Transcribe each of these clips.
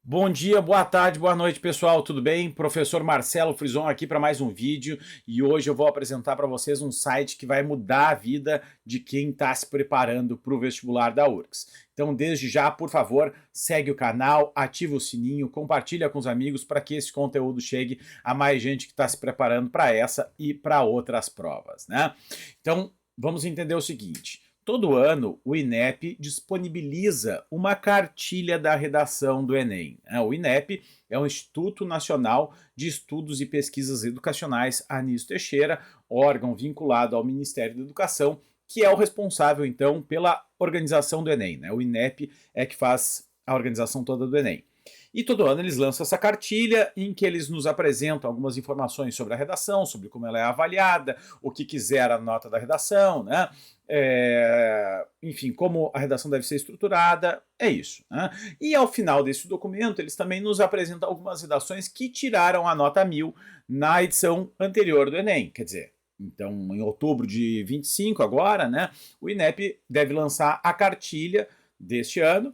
Bom dia, boa tarde, boa noite, pessoal, tudo bem? Professor Marcelo Frison aqui para mais um vídeo e hoje eu vou apresentar para vocês um site que vai mudar a vida de quem está se preparando para o vestibular da URGS. Então, desde já, por favor, segue o canal, ativa o sininho, compartilha com os amigos para que esse conteúdo chegue a mais gente que está se preparando para essa e para outras provas, né? Então, vamos entender o seguinte. Todo ano, o INEP disponibiliza uma cartilha da redação do Enem. O INEP é o Instituto Nacional de Estudos e Pesquisas Educacionais Anísio Teixeira, órgão vinculado ao Ministério da Educação, que é o responsável, então, pela organização do Enem. O INEP é que faz a organização toda do Enem. E todo ano eles lançam essa cartilha em que eles nos apresentam algumas informações sobre a redação, sobre como ela é avaliada, o que quiser a nota da redação, né? Enfim, como a redação deve ser estruturada, é isso, né? E ao final desse documento, eles também nos apresentam algumas redações que tiraram a nota 1000 na edição anterior do Enem, quer dizer, então em outubro de 25 agora, né, o INEP deve lançar a cartilha deste ano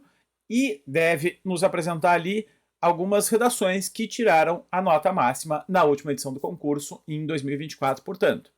e deve nos apresentar ali algumas redações que tiraram a nota máxima na última edição do concurso em 2024, portanto.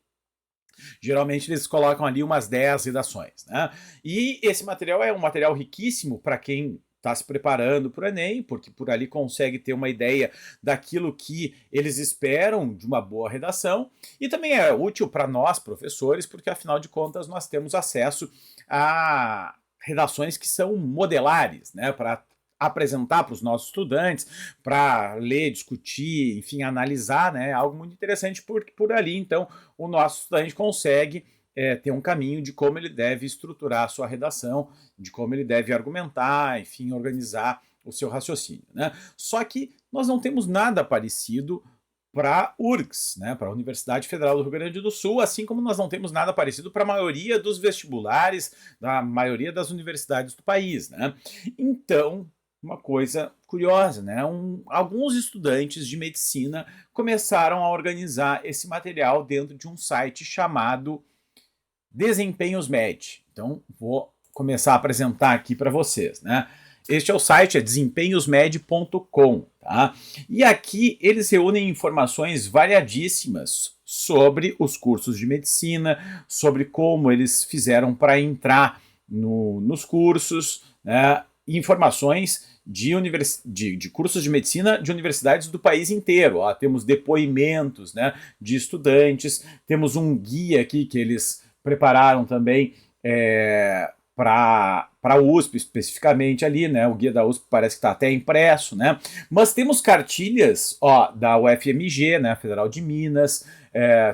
Geralmente eles colocam ali umas 10 redações, né? E esse material é um material riquíssimo para quem está se preparando para o Enem, porque por ali consegue ter uma ideia daquilo que eles esperam de uma boa redação, e também é útil para nós, professores, porque afinal de contas nós temos acesso a redações que são modelares, né, para apresentar para os nossos estudantes, para ler, discutir, enfim, analisar, né, algo muito interessante, porque por ali, então, o nosso estudante consegue ter um caminho de como ele deve estruturar a sua redação, de como ele deve argumentar, enfim, organizar o seu raciocínio, né? Só que nós não temos nada parecido para a URGS, né, para a Universidade Federal do Rio Grande do Sul, assim como nós não temos nada parecido para a maioria dos vestibulares da maioria das universidades do país, né? Então, uma coisa curiosa, né? Alguns estudantes de medicina começaram a organizar esse material dentro de um site chamado Desempenhos Med. Então, vou começar a apresentar aqui para vocês, né? Este é o site, é desempenhosmed.com, tá? E aqui eles reúnem informações variadíssimas sobre os cursos de medicina, sobre como eles fizeram para entrar nos cursos, né? Informações de cursos de medicina de universidades do país inteiro. Ó, temos depoimentos, né, de estudantes, temos um guia aqui que eles prepararam também para a USP especificamente ali, né? O guia da USP parece que está até impresso, né? Mas temos cartilhas, ó, da UFMG, né? Federal de Minas,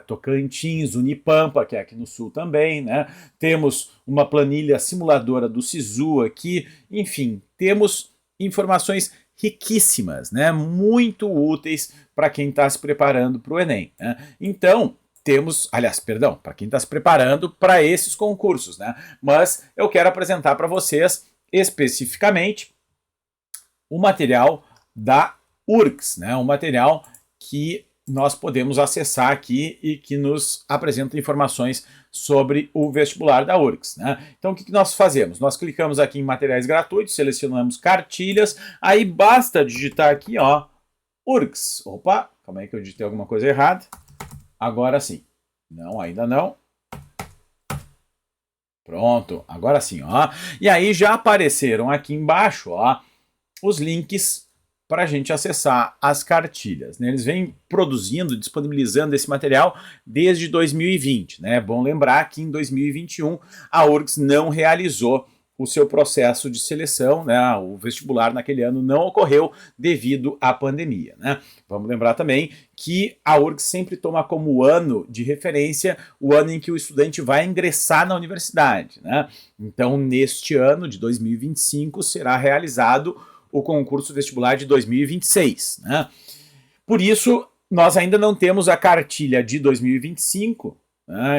Tocantins, Unipampa, que é aqui no sul também, né? Temos uma planilha simuladora do SISU aqui, enfim, temos informações riquíssimas, né? Muito úteis para quem está se preparando para o Enem, né? Então, temos, aliás, perdão, para quem está se preparando para esses concursos, né? Mas eu quero apresentar para vocês especificamente o material da URGS, né? Um material que nós podemos acessar aqui e que nos apresenta informações sobre o vestibular da URGS, né? Então, o que nós fazemos? Nós clicamos aqui em materiais gratuitos, selecionamos cartilhas, aí basta digitar aqui, ó, URGS. Opa, calma aí que eu digitei alguma coisa errada. Agora sim. Não, ainda não. Pronto, agora sim, ó. E aí já apareceram aqui embaixo, ó, os links para a gente acessar as cartilhas, né? Eles vêm produzindo, disponibilizando esse material desde 2020, né? É bom lembrar que em 2021 a URGS não realizou o seu processo de seleção, né? O vestibular naquele ano não ocorreu devido à pandemia, né? Vamos lembrar também que a URGS sempre toma como ano de referência o ano em que o estudante vai ingressar na universidade, né? Então, neste ano de 2025, será realizado o concurso vestibular de 2026, né? Por isso, nós ainda não temos a cartilha de 2025,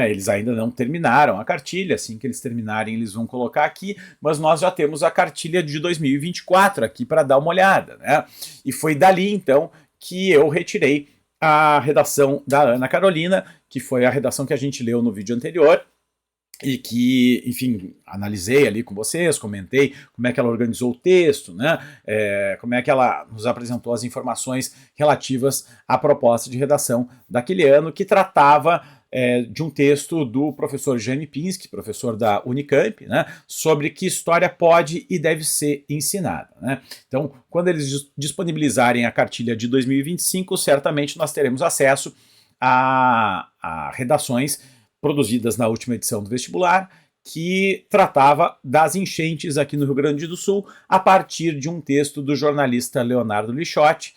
eles ainda não terminaram a cartilha, assim que eles terminarem eles vão colocar aqui, mas nós já temos a cartilha de 2024 aqui para dar uma olhada, né? E foi dali então que eu retirei a redação da Ana Carolina, que foi a redação que a gente leu no vídeo anterior, e que, enfim, analisei ali com vocês, comentei como é que ela organizou o texto, né? Como é que ela nos apresentou as informações relativas à proposta de redação daquele ano, que tratava de um texto do professor Jaime Pinsky, professor da Unicamp, né, sobre que história pode e deve ser ensinada, né? Então, quando eles disponibilizarem a cartilha de 2025, certamente nós teremos acesso a redações produzidas na última edição do vestibular, que tratava das enchentes aqui no Rio Grande do Sul, a partir de um texto do jornalista Leonardo Lixotti,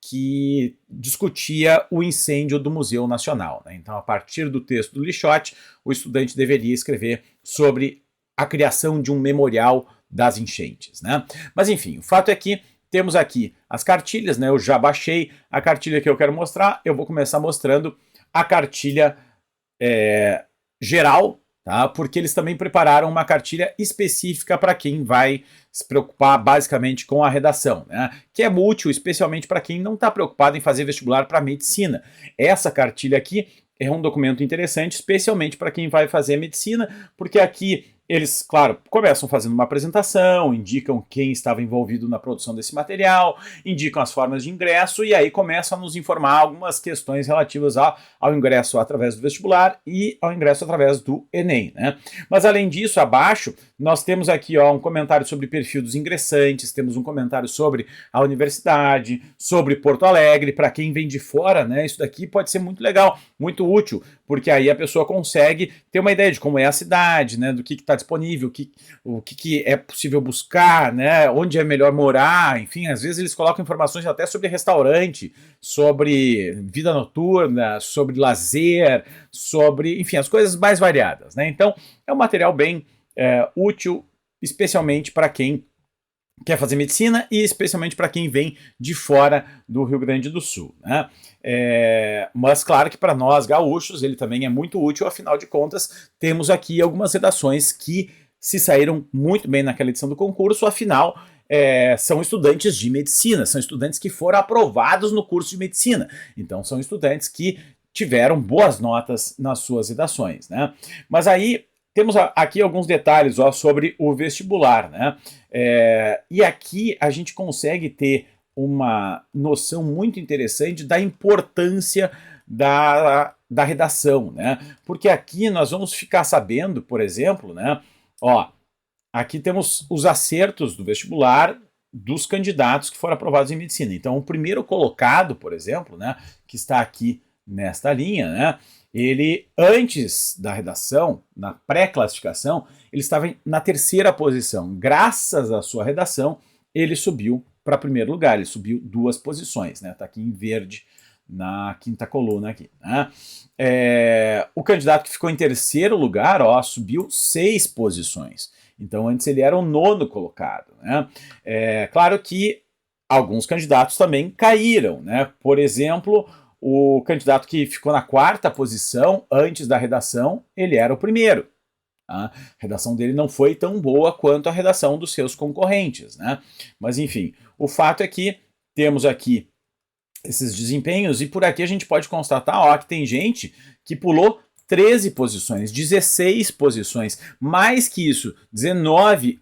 que discutia o incêndio do Museu Nacional, né? Então, a partir do texto do Lixotti, o estudante deveria escrever sobre a criação de um memorial das enchentes, né? Mas, enfim, o fato é que temos aqui as cartilhas, né? Eu já baixei a cartilha que eu quero mostrar. Eu vou começar mostrando a cartilha geral, tá? Porque eles também prepararam uma cartilha específica para quem vai se preocupar basicamente com a redação, né? Que é útil especialmente para quem não está preocupado em fazer vestibular para medicina. Essa cartilha aqui é um documento interessante, especialmente para quem vai fazer medicina, porque aqui eles, claro, começam fazendo uma apresentação, indicam quem estava envolvido na produção desse material, indicam as formas de ingresso e aí começam a nos informar algumas questões relativas ao ingresso através do vestibular e ao ingresso através do Enem, né? Mas além disso, abaixo, nós temos aqui um comentário sobre o perfil dos ingressantes, temos um comentário sobre a universidade, sobre Porto Alegre. Para quem vem de fora, né, isso daqui pode ser muito legal, muito útil, porque aí a pessoa consegue ter uma ideia de como é a cidade, né, do que está disponível, o que é possível buscar, né, onde é melhor morar, enfim, às vezes eles colocam informações até sobre restaurante, sobre vida noturna, sobre lazer, sobre, enfim, as coisas mais variadas, né? Então, é um material bem útil, especialmente para quem quer fazer medicina e especialmente para quem vem de fora do Rio Grande do Sul, né? Mas claro que para nós gaúchos ele também é muito útil, afinal de contas temos aqui algumas redações que se saíram muito bem naquela edição do concurso, afinal são estudantes de medicina, são estudantes que foram aprovados no curso de medicina, então são estudantes que tiveram boas notas nas suas redações, né? Mas aí temos aqui alguns detalhes sobre o vestibular, né? E aqui a gente consegue ter uma noção muito interessante da importância da redação, né? Porque aqui nós vamos ficar sabendo, por exemplo, né? Aqui temos os acertos do vestibular dos candidatos que foram aprovados em medicina. Então, o primeiro colocado, por exemplo, né, que está aqui nesta linha, né? Ele, antes da redação, na pré-classificação, ele estava na terceira posição. Graças à sua redação, ele subiu para primeiro lugar, ele subiu 2 posições, né? Está aqui em verde na quinta coluna aqui, né? O candidato que ficou em terceiro lugar, subiu 6 posições. Então, antes ele era o 9º colocado, né? Claro que alguns candidatos também caíram, né? Por exemplo, o candidato que ficou na 4ª posição antes da redação, ele era o primeiro. A redação dele não foi tão boa quanto a redação dos seus concorrentes, né? Mas enfim, o fato é que temos aqui esses desempenhos e por aqui a gente pode constatar que tem gente que pulou 13 posições, 16 posições, mais que isso, 19,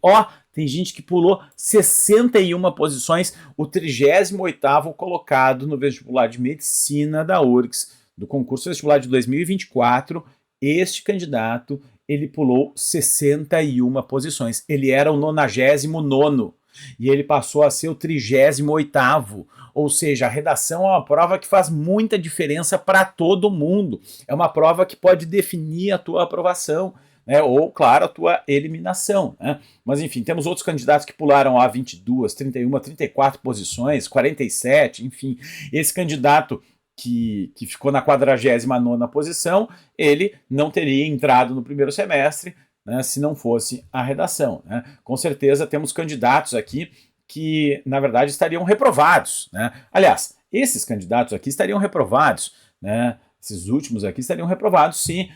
tem gente que pulou 61 posições, o 38º colocado no vestibular de medicina da URGS, do concurso vestibular de 2024, este candidato, ele pulou 61 posições, ele era o 99º, e ele passou a ser o 38º, ou seja, a redação é uma prova que faz muita diferença para todo mundo, é uma prova que pode definir a tua aprovação, né, ou, claro, a tua eliminação, né? Mas, enfim, temos outros candidatos que pularam a 22, 31, 34 posições, 47, enfim. Esse candidato que ficou na 49ª posição, ele não teria entrado no primeiro semestre, né, se não fosse a redação, né? Com certeza temos candidatos aqui que, na verdade, estariam reprovados, né? Aliás, esses candidatos aqui estariam reprovados, né? Esses últimos aqui estariam reprovados se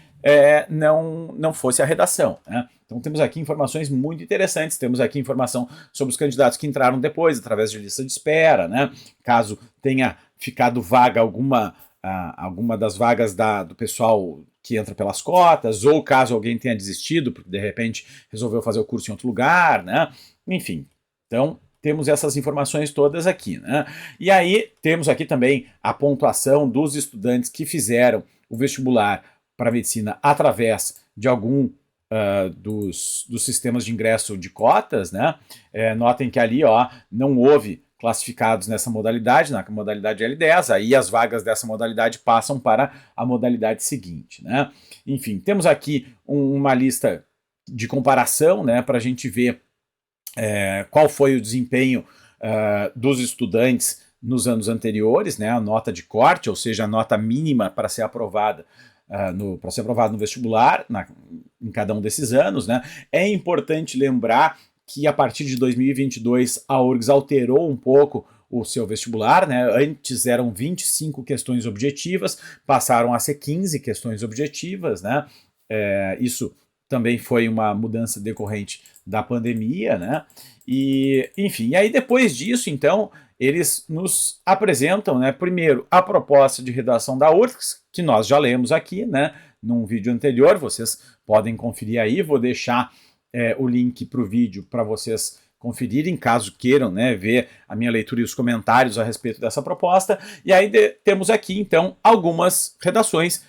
não fosse a redação, né? Então temos aqui informações muito interessantes, temos aqui informação sobre os candidatos que entraram depois, através de lista de espera, né? Caso tenha ficado vaga alguma alguma das vagas do pessoal que entra pelas cotas, ou caso alguém tenha desistido, porque de repente resolveu fazer o curso em outro lugar, né? Enfim, então temos essas informações todas aqui, né? E aí temos aqui também a pontuação dos estudantes que fizeram o vestibular para medicina através de algum dos sistemas de ingresso de cotas, né? Notem que ali, ó, não houve classificados nessa modalidade, na modalidade L10, aí as vagas dessa modalidade passam para a modalidade seguinte, né? Enfim, temos aqui uma lista de comparação, né, para a gente ver qual foi o desempenho dos estudantes nos anos anteriores, né, a nota de corte, ou seja, a nota mínima para ser aprovada para ser aprovado no vestibular em cada um desses anos, né? É importante lembrar que a partir de 2022 a URGS alterou um pouco o seu vestibular, né? Antes eram 25 questões objetivas, passaram a ser 15 questões objetivas, né? Isso também foi uma mudança decorrente da pandemia, né? E, enfim, e aí depois disso, então, eles nos apresentam, né, primeiro, a proposta de redação da URGS, que nós já lemos aqui, né, num vídeo anterior, vocês podem conferir aí, vou deixar o link para o vídeo para vocês conferirem, caso queiram, né, ver a minha leitura e os comentários a respeito dessa proposta. E aí temos aqui, então, algumas redações,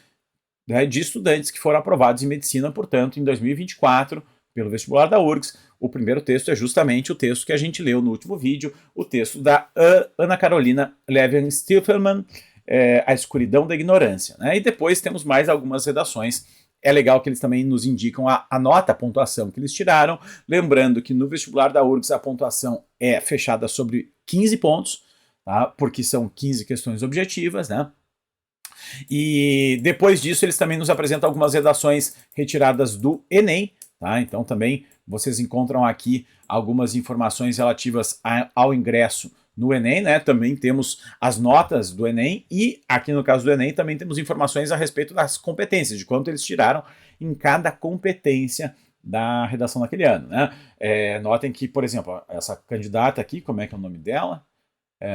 né, de estudantes que foram aprovados em medicina, portanto, em 2024, pelo vestibular da URGS. O primeiro texto é justamente o texto que a gente leu no último vídeo, o texto da Ana Carolina Levin-Stiffelmann, A Escuridão da Ignorância, né? E depois temos mais algumas redações. É legal que eles também nos indicam a nota, a pontuação que eles tiraram, lembrando que no vestibular da URGS a pontuação é fechada sobre 15 pontos, tá? Porque são 15 questões objetivas, né? E depois disso eles também nos apresentam algumas redações retiradas do Enem, tá? Então também vocês encontram aqui algumas informações relativas ao ingresso no Enem, né? Também temos as notas do Enem e aqui no caso do Enem também temos informações a respeito das competências, de quanto eles tiraram em cada competência da redação daquele ano, né? Notem que, por exemplo, essa candidata aqui, como é que é o nome dela?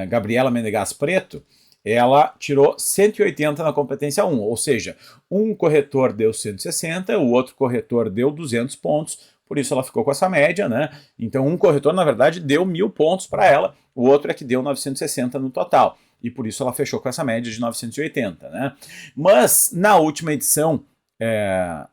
Gabriela Menegas Preto, ela tirou 180 na competência 1, ou seja, um corretor deu 160, o outro corretor deu 200 pontos, por isso ela ficou com essa média, né? Então um corretor, na verdade, deu 1.000 pontos para ela, o outro é que deu 960 no total, e por isso ela fechou com essa média de 980, né? Mas na última edição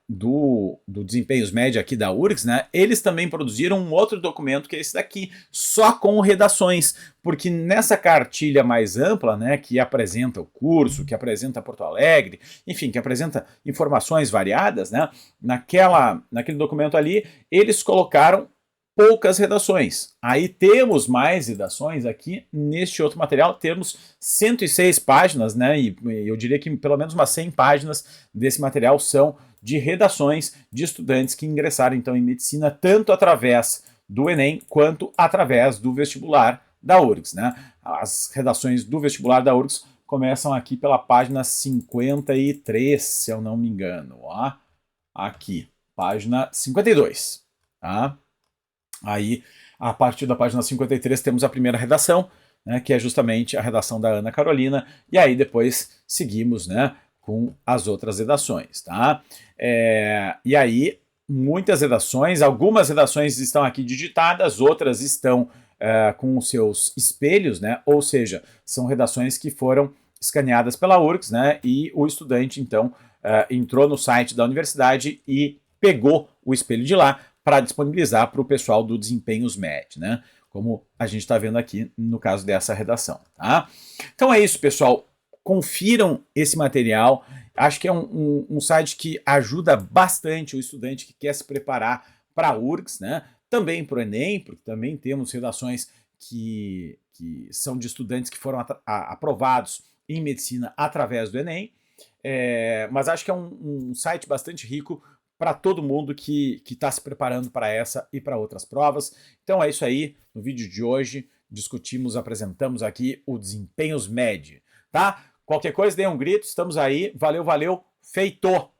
do Desempenhos Média aqui da URGS, né, eles também produziram um outro documento que é esse daqui, só com redações, porque nessa cartilha mais ampla, né, que apresenta o curso, que apresenta Porto Alegre, enfim, que apresenta informações variadas, né, naquele documento ali, eles colocaram poucas redações. Aí temos mais redações aqui neste outro material, temos 106 páginas, né, e eu diria que pelo menos umas 100 páginas desse material são de redações de estudantes que ingressaram então em medicina, tanto através do Enem quanto através do vestibular da URGS, né. As redações do vestibular da URGS começam aqui pela página 53, se eu não me engano, ó, aqui, página 52, tá? Aí, a partir da página 53, temos a primeira redação, né, que é justamente a redação da Ana Carolina, e aí depois seguimos, né, com as outras redações, tá? E aí, muitas redações, algumas redações estão aqui digitadas, outras estão com os seus espelhos, né, ou seja, são redações que foram escaneadas pela URGS, né, e o estudante, então, entrou no site da universidade e pegou o espelho de lá, para disponibilizar para o pessoal do Desempenhos Med, né? Como a gente está vendo aqui no caso dessa redação, tá? Então é isso, pessoal. Confiram esse material. Acho que é um site que ajuda bastante o estudante que quer se preparar para a URGS, né? Também para o Enem, porque também temos redações que são de estudantes que foram aprovados em medicina através do Enem. Mas acho que é um site bastante rico para todo mundo que está se preparando para essa e para outras provas. Então é isso aí, no vídeo de hoje discutimos, apresentamos aqui o Desempenhos Med, tá? Qualquer coisa, dê um grito, estamos aí, valeu, valeu, feito!